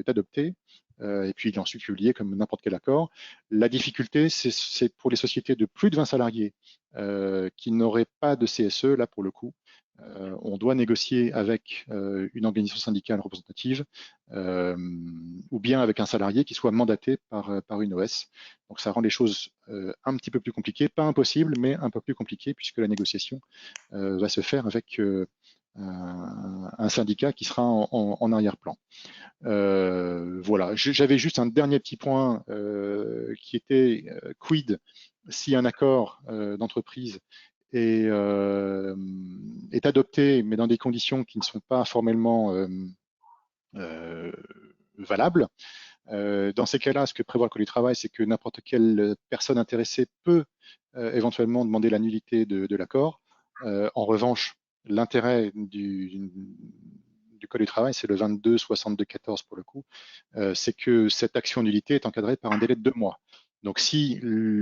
adopté et puis il est ensuite publié comme n'importe quel accord. La difficulté, c'est pour les sociétés de plus de 20 salariés qui n'auraient pas de CSE. Là, pour le coup, on doit négocier avec une organisation syndicale représentative ou bien avec un salarié qui soit mandaté par une OS. Donc ça rend les choses un petit peu plus compliquées, pas impossible, mais un peu plus compliquées puisque la négociation va se faire avec un syndicat qui sera en arrière-plan. Voilà, j'avais juste un dernier petit point qui était quid si un accord d'entreprise est adopté, mais dans des conditions qui ne sont pas formellement valables. Dans ces cas-là, ce que prévoit le Code du travail, c'est que n'importe quelle personne intéressée peut éventuellement demander la nullité de l'accord. En revanche, l'intérêt du Code du travail, c'est le 22-62-14 pour le coup, c'est que cette action nullité est encadrée par un délai de 2 mois. Donc si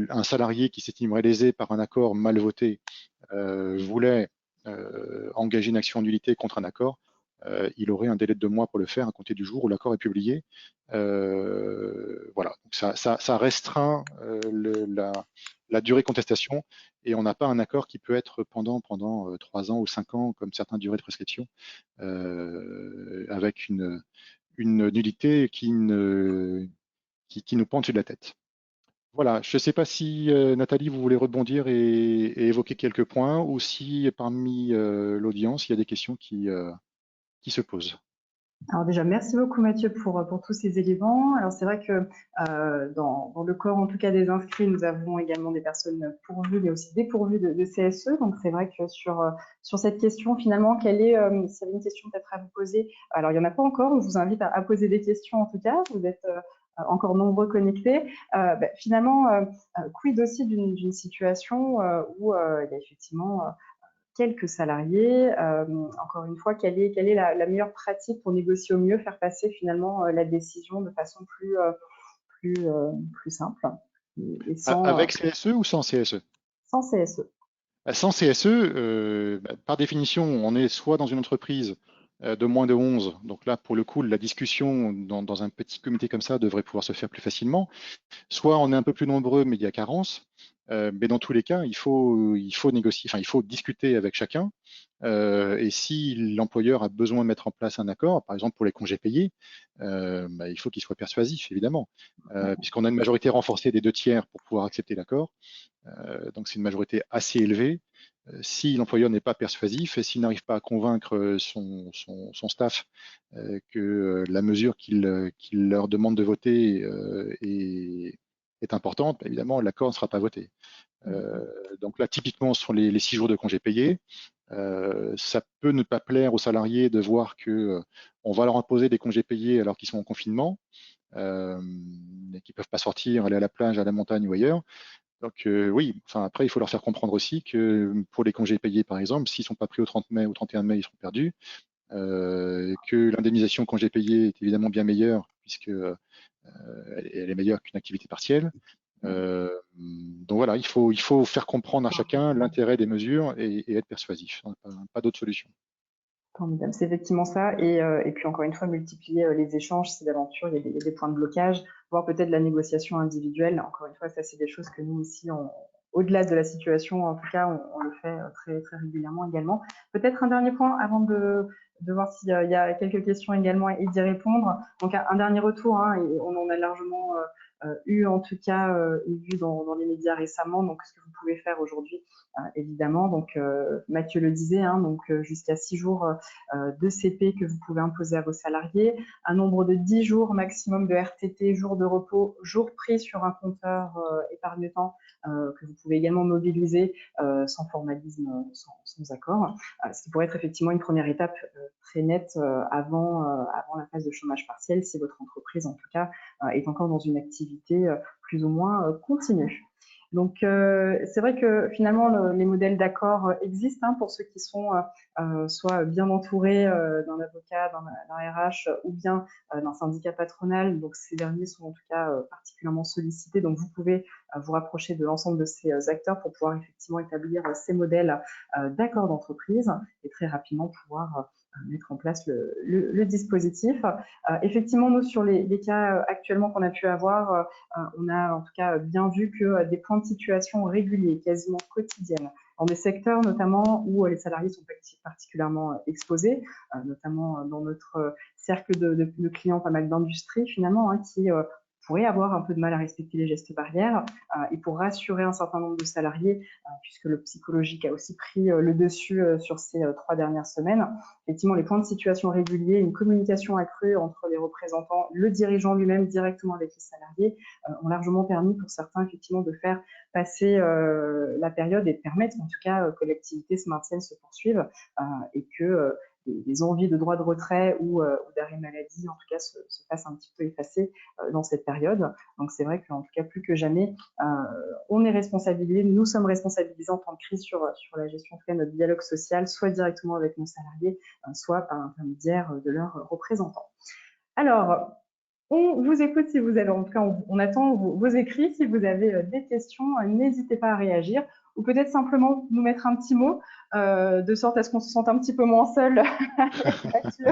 un salarié qui s'estimerait lésé par un accord mal voté voulait engager une action nullité contre un accord, il aurait un délai de 2 mois pour le faire à compter du jour où l'accord est publié. Voilà, donc ça restreint la durée de contestation et on n'a pas un accord qui peut être pendant 3 ans ou 5 ans comme certaines durées de prescription avec une nullité qui nous pend dessus de la tête. Voilà, je ne sais pas si Nathalie, vous voulez rebondir et évoquer quelques points ou si parmi l'audience, il y a des questions qui se posent. Alors déjà, merci beaucoup Mathieu pour tous ces éléments. Alors c'est vrai que dans le corps, en tout cas des inscrits, nous avons également des personnes pourvues, mais aussi dépourvues de CSE. Donc c'est vrai que sur cette question, finalement, s'il y avait une question peut-être à vous poser, alors il n'y en a pas encore, on vous invite à poser des questions en tout cas, vous êtes encore nombreux connectés. Finalement, quid aussi d'une situation où il y a effectivement quelques salariés. Encore une fois, quelle est la meilleure pratique pour négocier au mieux, faire passer finalement la décision de façon plus simple et Avec CSE ou sans CSE? sans CSE. Sans CSE, par définition, on est soit dans une entreprise de moins de 11, donc là, pour le coup, la discussion dans un petit comité comme ça devrait pouvoir se faire plus facilement. Soit on est un peu plus nombreux, mais il y a carence. Mais dans tous les cas, il faut négocier, enfin, il faut discuter avec chacun. Et si l'employeur a besoin de mettre en place un accord, par exemple pour les congés payés, il faut qu'il soit persuasif, évidemment, puisqu'on a une majorité renforcée des 2 tiers pour pouvoir accepter l'accord. Donc c'est une majorité assez élevée. Si l'employeur n'est pas persuasif et s'il n'arrive pas à convaincre son staff que la mesure qu'il leur demande de voter est importante, évidemment, l'accord ne sera pas voté. Donc là, typiquement, ce sont les 6 jours de congés payés. Ça peut ne pas plaire aux salariés de voir que on va leur imposer des congés payés alors qu'ils sont en confinement. et qui ne peuvent pas sortir, aller à la plage, à la montagne ou ailleurs. Donc oui, enfin, après, il faut leur faire comprendre aussi que pour les congés payés, par exemple, s'ils ne sont pas pris au 30 mai ou 31 mai, ils seront perdus. Que l'indemnisation congé payé est évidemment bien meilleure, puisque elle est meilleure qu'une activité partielle. Donc voilà, il faut faire comprendre à chacun l'intérêt des mesures et être persuasif. Pas d'autre solution. Formidable, c'est effectivement ça. Et puis encore une fois, multiplier les échanges, si d'aventure il y a des points de blocage, voire peut-être la négociation individuelle. Encore une fois, ça c'est des choses que nous aussi, au-delà de la situation, en tout cas, on le fait très, très régulièrement également. Peut-être un dernier point avant de voir s'il y a quelques questions également et d'y répondre. Donc un dernier retour, hein, et on en a largement eu en tout cas vu dans les médias récemment. Donc ce que vous pouvez faire aujourd'hui, évidemment. Donc Mathieu le disait, hein, donc jusqu'à 6 jours de CP que vous pouvez imposer à vos salariés, un nombre de 10 jours maximum de RTT, jours de repos, jours pris sur un compteur épargne-temps que vous pouvez également mobiliser sans formalisme, sans accord, ce qui pourrait être effectivement une première étape très nette avant la phase de chômage partiel, si votre entreprise en tout cas est encore dans une activité plus ou moins continue. Donc c'est vrai que finalement les modèles d'accord existent, hein, pour ceux qui sont soit bien entourés d'un avocat, d'un RH ou bien d'un syndicat patronal. Donc ces derniers sont en tout cas particulièrement sollicités. Donc vous pouvez vous rapprocher de l'ensemble de ces acteurs pour pouvoir effectivement établir ces modèles d'accord d'entreprise et très rapidement pouvoir mettre en place le dispositif. Effectivement, nous, sur les cas actuellement qu'on a pu avoir, on a en tout cas bien vu que des points de situation réguliers, quasiment quotidiennes, dans des secteurs notamment où les salariés sont particulièrement exposés, notamment dans notre cercle de clients, pas mal d'industries finalement, hein, qui pourraient avoir un peu de mal à respecter les gestes barrières. Et pour rassurer un certain nombre de salariés, puisque le psychologique a aussi pris le dessus sur ces 3 dernières semaines, effectivement, les points de situation réguliers, une communication accrue entre les représentants, le dirigeant lui-même directement avec les salariés, ont largement permis pour certains effectivement de faire passer la période et de permettre en tout cas que l'activité se maintienne, se poursuive et que les envies de droit de retrait ou d'arrêt maladie en tout cas se fassent un petit peu effacer dans cette période. Donc c'est vrai qu'en tout cas plus que jamais, on est responsabilisé, nous sommes responsabilisés en temps de crise sur la gestion de notre dialogue social, soit directement avec nos salariés, soit par l'intermédiaire de leurs représentants. Alors, on vous écoute si vous avez, en tout cas, on attend vos écrits. Si vous avez des questions, n'hésitez pas à réagir ou peut-être simplement nous mettre un petit mot de sorte à ce qu'on se sente un petit peu moins seul avec Mathieu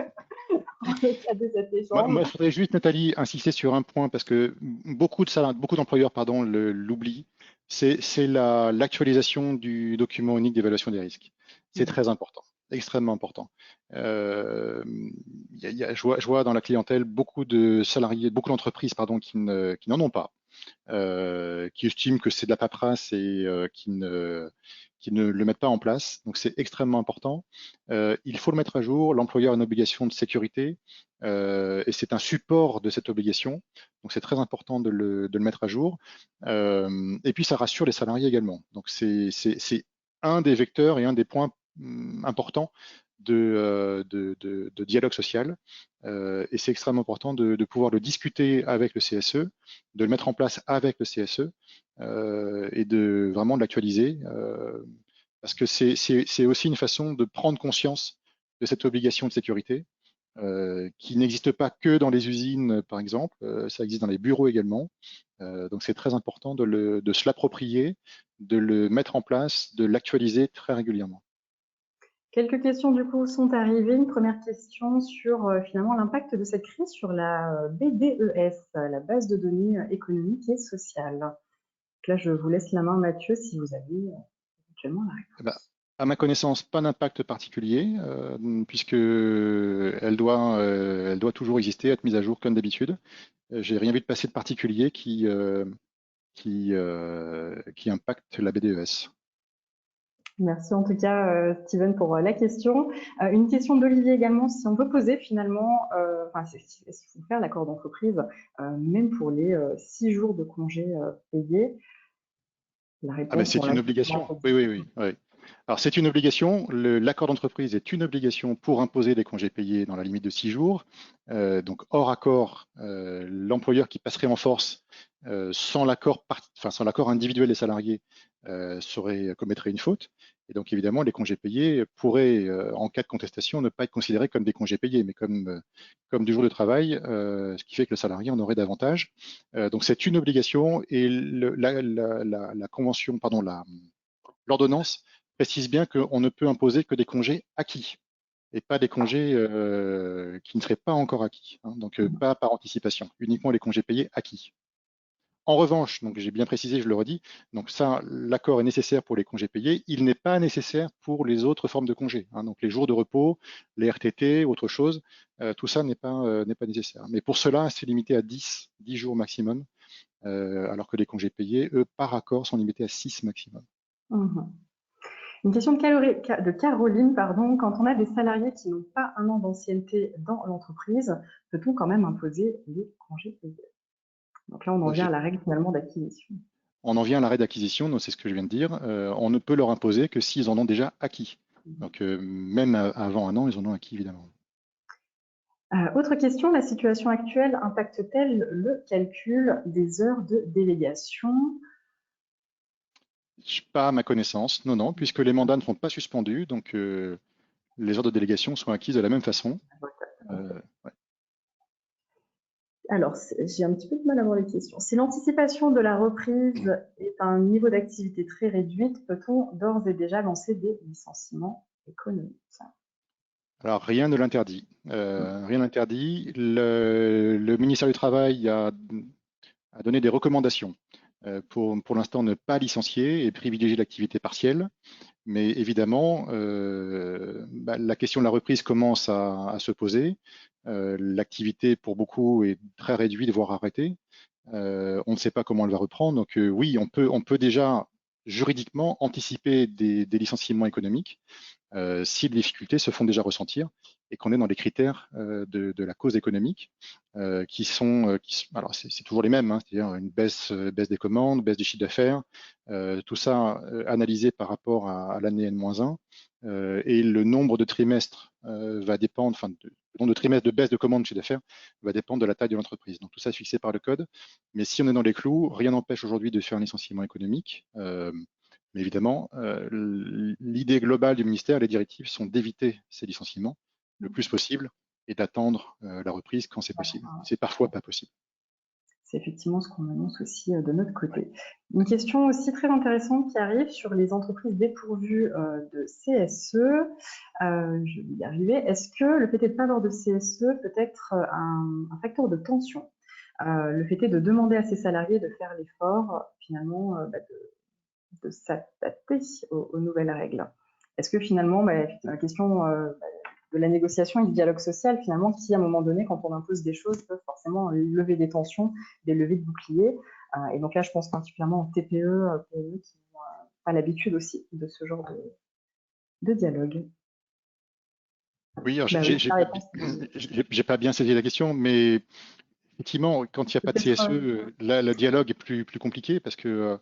dans le cadre de cet échange. Moi, je voudrais juste, Nathalie, insister sur un point parce que beaucoup d'employeurs, pardon, l'oublient. C'est l'actualisation du document unique d'évaluation des risques. C'est très important, extrêmement important. Je vois dans la clientèle beaucoup de salariés, beaucoup d'entreprises, pardon, qui n'en ont pas, qui estiment que c'est de la paperasse et qui ne le mettent pas en place. Donc c'est extrêmement important. Il faut le mettre à jour. L'employeur a une obligation de sécurité et c'est un support de cette obligation. Donc c'est très important de le mettre à jour. Et puis ça rassure les salariés également. Donc c'est un des vecteurs et un des points importants de dialogue social. Et c'est extrêmement important de pouvoir le discuter avec le CSE, de le mettre en place avec le CSE et de vraiment l'actualiser parce que c'est aussi une façon de prendre conscience de cette obligation de sécurité qui n'existe pas que dans les usines, par exemple, ça existe dans les bureaux également. Donc c'est très important de se l'approprier, de le mettre en place, de l'actualiser très régulièrement. Quelques questions du coup sont arrivées. Une première question sur finalement l'impact de cette crise sur la BDES, la base de données économique et sociale. Donc là, je vous laisse la main, Mathieu, si vous avez éventuellement la réponse. Eh ben, à ma connaissance, pas d'impact particulier, puisque elle doit toujours exister, être mise à jour comme d'habitude. J'ai rien vu de passer de particulier qui impacte la BDES. Merci en tout cas, Steven, pour la question. Une question d'Olivier également, si on peut poser finalement, est-ce qu'il faut faire l'accord d'entreprise, même pour les 6 jours de congés payés? La Ah ben réponse, c'est on l'a une obligation. Oui, oui, oui. Alors, c'est une obligation. L'accord d'entreprise est une obligation pour imposer des congés payés dans la limite de 6 jours. Donc, hors accord, l'employeur qui passerait en force sans l'accord sans l'accord individuel des salariés commettrait une faute. Et donc, évidemment, les congés payés pourraient, en cas de contestation, ne pas être considérés comme des congés payés, mais comme du jour de travail, ce qui fait que le salarié en aurait davantage. Donc, c'est une obligation et la convention, pardon, l'ordonnance précise bien qu'on ne peut imposer que des congés acquis et pas des congés qui ne seraient pas encore acquis, hein, donc pas par anticipation, uniquement les congés payés acquis. En revanche, donc j'ai bien précisé, je le redis, donc ça, l'accord est nécessaire pour les congés payés, il n'est pas nécessaire pour les autres formes de congés, hein, donc les jours de repos, les RTT, autre chose, tout ça n'est pas nécessaire. Mais pour cela, c'est limité à 10 jours maximum, alors que les congés payés, eux, par accord, sont limités à 6 maximum. Mhm. Une question de Caroline, pardon. Quand on a des salariés qui n'ont pas un an d'ancienneté dans l'entreprise, peut-on quand même imposer les congés payés? Donc là, on en vient à la règle finalement d'acquisition. On en vient à l'arrêt d'acquisition, donc c'est ce que je viens de dire. On ne peut leur imposer que s'ils en ont déjà acquis. Donc même avant un an, ils en ont acquis évidemment. Autre question, la situation actuelle impacte-t-elle le calcul des heures de délégation? Pas à ma connaissance, non, puisque les mandats ne sont pas suspendus, donc les heures de délégation sont acquises de la même façon. Ouais. Alors, j'ai un petit peu de mal à voir les questions. Si l'anticipation de la reprise est à un niveau d'activité très réduite, peut-on d'ores et déjà lancer des licenciements économiques? Alors rien ne l'interdit. Rien n'interdit. Le ministère du Travail a donné des recommandations pour l'instant ne pas licencier et privilégier l'activité partielle. Mais évidemment, la question de la reprise commence à se poser. L'activité, pour beaucoup, est très réduite, voire arrêtée. On ne sait pas comment elle va reprendre. Donc oui, on peut déjà juridiquement anticiper des licenciements économiques si les difficultés se font déjà ressentir et qu'on est dans les critères de la cause économique alors c'est toujours les mêmes, hein, c'est-à-dire une baisse des commandes, baisse du chiffre d'affaires, tout ça analysé par rapport à l'année N-1, et le nombre de trimestres va dépendre, enfin, le nombre de trimestres de baisse de commandes de chiffre d'affaires va dépendre de la taille de l'entreprise. Donc tout ça est fixé par le code, mais si on est dans les clous, rien n'empêche aujourd'hui de faire un licenciement économique. Mais évidemment, l'idée globale du ministère, les directives sont d'éviter ces licenciements le plus possible et d'attendre la reprise quand c'est possible. C'est parfois pas possible. C'est effectivement ce qu'on annonce aussi de notre côté. Une question aussi très intéressante qui arrive sur les entreprises dépourvues de CSE. Je vais y arriver. Est-ce que le fait de ne pas avoir de CSE peut être un facteur de tension? Le fait de demander à ses salariés de faire l'effort, finalement, de s'adapter aux nouvelles règles. Est-ce que finalement, la question de la négociation et du dialogue social, finalement, qui, à un moment donné, quand on impose des choses, peuvent forcément lever des tensions, des levées de boucliers. Et donc là, je pense particulièrement aux TPE, PME qui n'ont pas l'habitude aussi de ce genre de dialogue. Oui, alors j'ai pas bien saisi la question, mais effectivement, quand il n'y a pas de CSE, là, le dialogue est plus compliqué parce que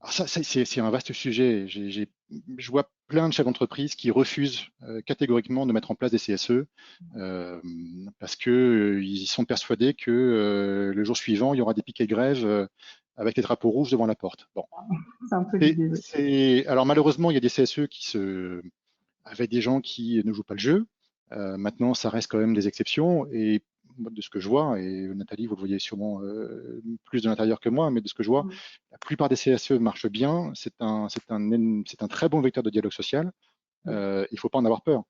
alors ça, c'est un vaste sujet. Je vois plein de chefs d'entreprise qui refusent catégoriquement de mettre en place des CSE parce que ils sont persuadés que le jour suivant, il y aura des piquets de grève avec les drapeaux rouges devant la porte. Bon, c'est un peu l'idée. alors malheureusement, il y a des CSE avec des gens qui ne jouent pas le jeu. Maintenant, ça reste quand même des exceptions et de ce que je vois, et Nathalie, vous le voyez sûrement plus de l'intérieur que moi, mais de ce que je vois, la plupart des CSE marchent bien. C'est un très bon vecteur de dialogue social. Il ne faut pas en avoir peur.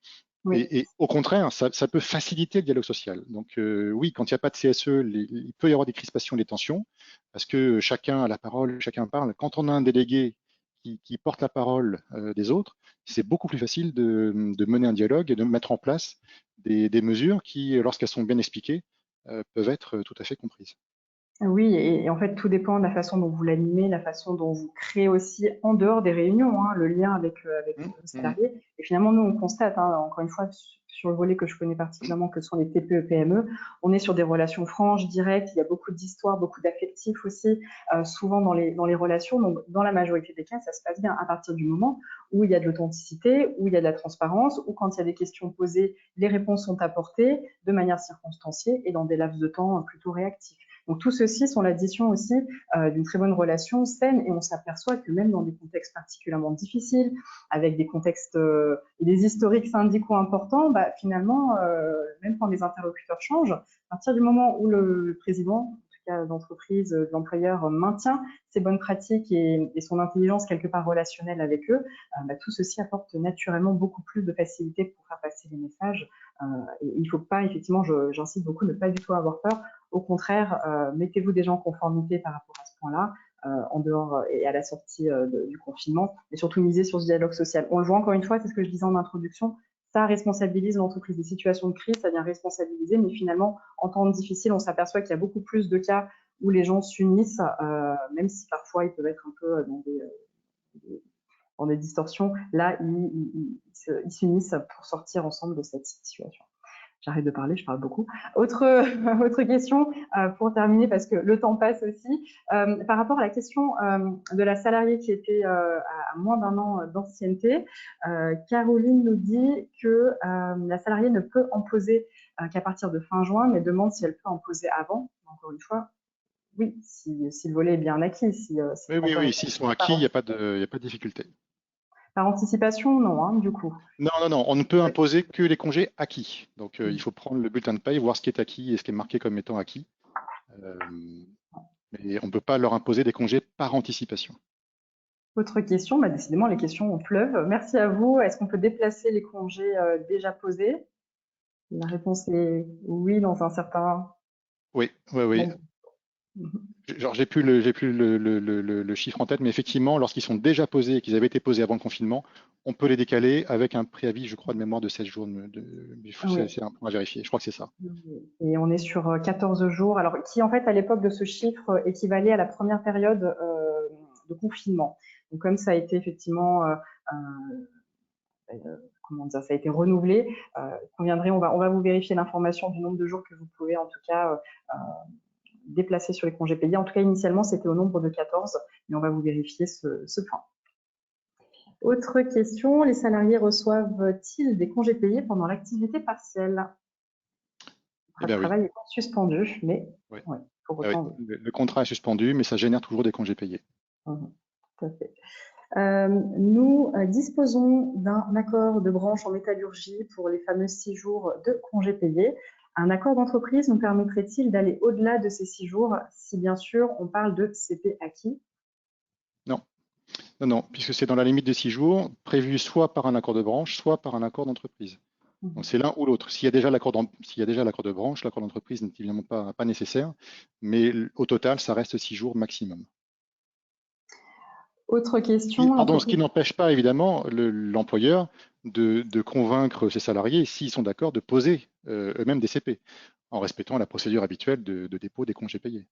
Oui. Et au contraire, ça peut faciliter le dialogue social. Donc oui, quand il n'y a pas de CSE, il peut y avoir des crispations, des tensions, parce que chacun a la parole, chacun parle. Quand on a un délégué qui porte la parole des autres, c'est beaucoup plus facile de mener un dialogue et de mettre en place des mesures qui, lorsqu'elles sont bien expliquées, peuvent être tout à fait comprises. Oui, et en fait, tout dépend de la façon dont vous l'animez, la façon dont vous créez aussi en dehors des réunions, hein, le lien avec le salarié. Et finalement, nous, on constate, hein, encore une fois, sur le volet que je connais particulièrement, que sont les TPE-PME. On est sur des relations franches, directes, il y a beaucoup d'histoires, beaucoup d'affectifs aussi, souvent dans les relations. Donc, dans la majorité des cas, ça se passe bien à partir du moment où il y a de l'authenticité, où il y a de la transparence, où quand il y a des questions posées, les réponses sont apportées de manière circonstanciée et dans des laps de temps plutôt réactifs. Donc tout ceci sont l'addition aussi d'une très bonne relation saine et on s'aperçoit que même dans des contextes particulièrement difficiles, avec des contextes et des historiques syndicaux importants, bah, finalement, même quand les interlocuteurs changent, à partir du moment où le président, en tout cas d'entreprise, de l'employeur, maintient ses bonnes pratiques et son intelligence quelque part relationnelle avec eux, bah, tout ceci apporte naturellement beaucoup plus de facilité pour faire passer les messages. Et il ne faut pas, effectivement, j'insiste beaucoup, ne pas du tout avoir peur. Au contraire, mettez-vous déjà en conformité par rapport à ce point-là, en dehors et à la sortie du confinement, et surtout miser sur ce dialogue social. On le voit encore une fois, c'est ce que je disais en introduction, ça responsabilise l'entreprise. Des situations de crise, ça vient responsabiliser, mais finalement, en temps difficile, on s'aperçoit qu'il y a beaucoup plus de cas où les gens s'unissent, même si parfois ils peuvent être un peu dans des distorsions. Là, ils s'unissent pour sortir ensemble de cette situation. J'arrête de parler, je parle beaucoup. Autre question pour terminer, parce que le temps passe aussi. Par rapport à la question de la salariée qui était à moins d'un an d'ancienneté, Caroline nous dit que la salariée ne peut en poser qu'à partir de fin juin, mais demande si elle peut en poser avant. Encore une fois, oui, si le volet est bien acquis. Oui, s'ils sont acquis, il n'y a pas de difficulté. Par anticipation, non, hein, du coup. Non, on ne peut imposer que les congés acquis. Donc, il faut prendre le bulletin de paye, voir ce qui est acquis et ce qui est marqué comme étant acquis. Mais on ne peut pas leur imposer des congés par anticipation. Autre question, bah, décidément, les questions pleuvent. Merci à vous. Est-ce qu'on peut déplacer les congés déjà posés? La réponse est oui, dans un certain... Oui. Bon. Genre, j'ai plus le chiffre en tête, mais effectivement, lorsqu'ils sont déjà posés et qu'ils avaient été posés avant le confinement, on peut les décaler avec un préavis, je crois, de mémoire de 16 jours. Oui. C'est un point à vérifier. Je crois que c'est ça. Et on est sur 14 jours, alors qui en fait à l'époque de ce chiffre équivalait à la première période de confinement. Donc comme ça a été effectivement comment dire, ça a été renouvelé, conviendrait, on va vous vérifier l'information du nombre de jours que vous pouvez en tout cas déplacer sur les congés payés. En tout cas, initialement, c'était au nombre de 14, mais on va vous vérifier ce point. Autre question, les salariés reçoivent-ils des congés payés pendant l'activité partielle? Le travail est suspendu, mais oui. Ouais, pour autant. Le contrat est suspendu, mais ça génère toujours des congés payés. Tout à fait. Nous disposons d'un accord de branche en métallurgie pour les fameux 6 jours de congés payés. Un accord d'entreprise nous permettrait-il d'aller au-delà de ces 6 jours si bien sûr on parle de CP acquis? Non, puisque c'est dans la limite de 6 jours, prévu soit par un accord de branche, soit par un accord d'entreprise. Donc c'est l'un ou l'autre. S'il y a déjà l'accord de branche, l'accord d'entreprise n'est évidemment pas nécessaire, mais au total, ça reste 6 jours maximum. Autre question. Pardon, ce qui n'empêche pas évidemment l'employeur de convaincre ses salariés, s'ils sont d'accord, de poser eux-mêmes des CP, en respectant la procédure habituelle de dépôt des congés payés.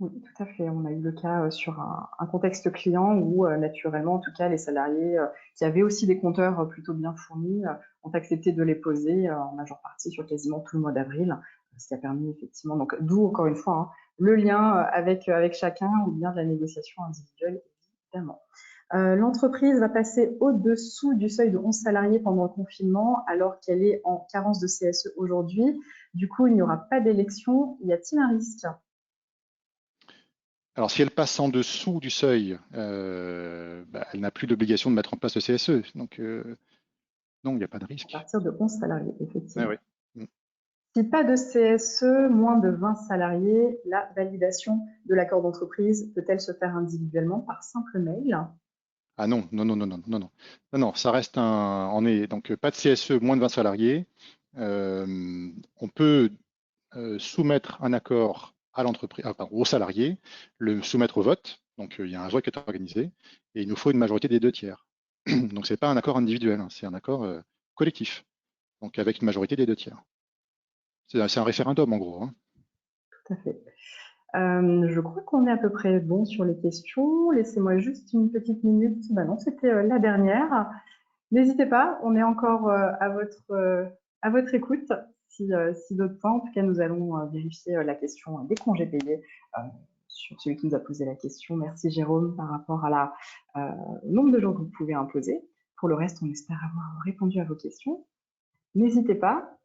Oui, tout à fait. On a eu le cas sur un contexte client où, naturellement, en tout cas, les salariés qui avaient aussi des compteurs plutôt bien fournis ont accepté de les poser en majeure partie sur quasiment tout le mois d'avril, ce qui a permis effectivement, donc d'où encore une fois, hein, le lien avec chacun ou bien de la négociation individuelle, évidemment. L'entreprise va passer au-dessous du seuil de 11 salariés pendant le confinement, alors qu'elle est en carence de CSE aujourd'hui. Du coup, il n'y aura pas d'élection. Y a-t-il un risque? Alors, si elle passe en dessous du seuil, elle n'a plus d'obligation de mettre en place le CSE. Donc, non, il n'y a pas de risque. À partir de 11 salariés, effectivement. Ah, oui. Si pas de CSE, moins de 20 salariés, la validation de l'accord d'entreprise peut-elle se faire individuellement par simple mail? Ah non, non, ça reste on est donc pas de CSE, moins de 20 salariés. On peut soumettre un accord à l'entreprise, aux salariés, le soumettre au vote. Donc il y a un vote qui est organisé et il nous faut une majorité des 2 tiers. Donc c'est pas un accord individuel, hein, c'est un accord collectif. Donc avec une majorité des 2 tiers. C'est un référendum en gros. Hein. Tout à fait. Je crois qu'on est à peu près bon sur les questions. Laissez-moi juste une petite minute. Non, c'était la dernière. N'hésitez pas, on est encore à votre écoute. Si d'autres points, en tout cas, nous allons vérifier la question des congés payés sur celui qui nous a posé la question. Merci Jérôme par rapport au nombre de jours que vous pouvez imposer. Pour le reste, on espère avoir répondu à vos questions. N'hésitez pas.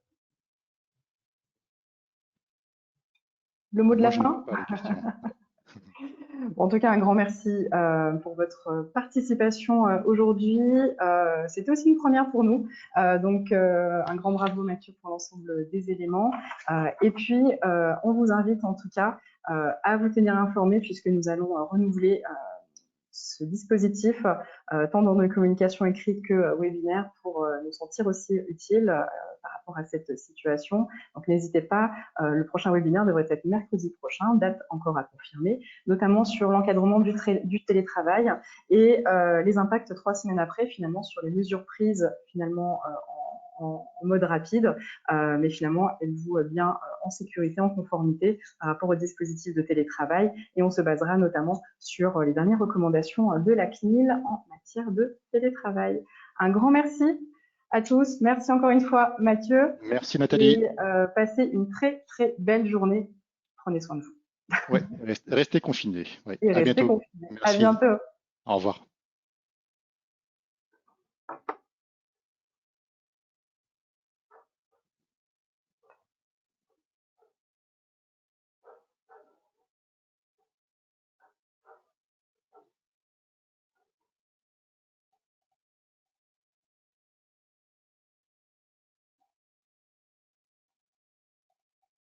Le mot de Moi, la je n'ai fin? pas de questions. En tout cas, un grand merci pour votre participation aujourd'hui. C'était aussi une première pour nous. Donc, un grand bravo Mathieu pour l'ensemble des éléments. Et puis, on vous invite en tout cas à vous tenir informés puisque nous allons renouveler ce dispositif, tant dans nos communications écrites que webinaires, pour nous sentir aussi utiles par rapport à cette situation. Donc n'hésitez pas, le prochain webinaire devrait être mercredi prochain, date encore à confirmer, notamment sur l'encadrement du télétravail et les impacts 3 semaines après, finalement, sur les mesures prises finalement en mode rapide, mais finalement, êtes-vous bien en sécurité, en conformité par rapport au dispositif de télétravail, et on se basera notamment sur les dernières recommandations de la CNIL en matière de télétravail. Un grand merci à tous. Merci encore une fois, Mathieu. Merci Nathalie. Et passez une très, très belle journée. Prenez soin de vous. Ouais, restez confinés. Ouais. Et À restez bientôt. confinés. À Merci. bientôt. Au revoir.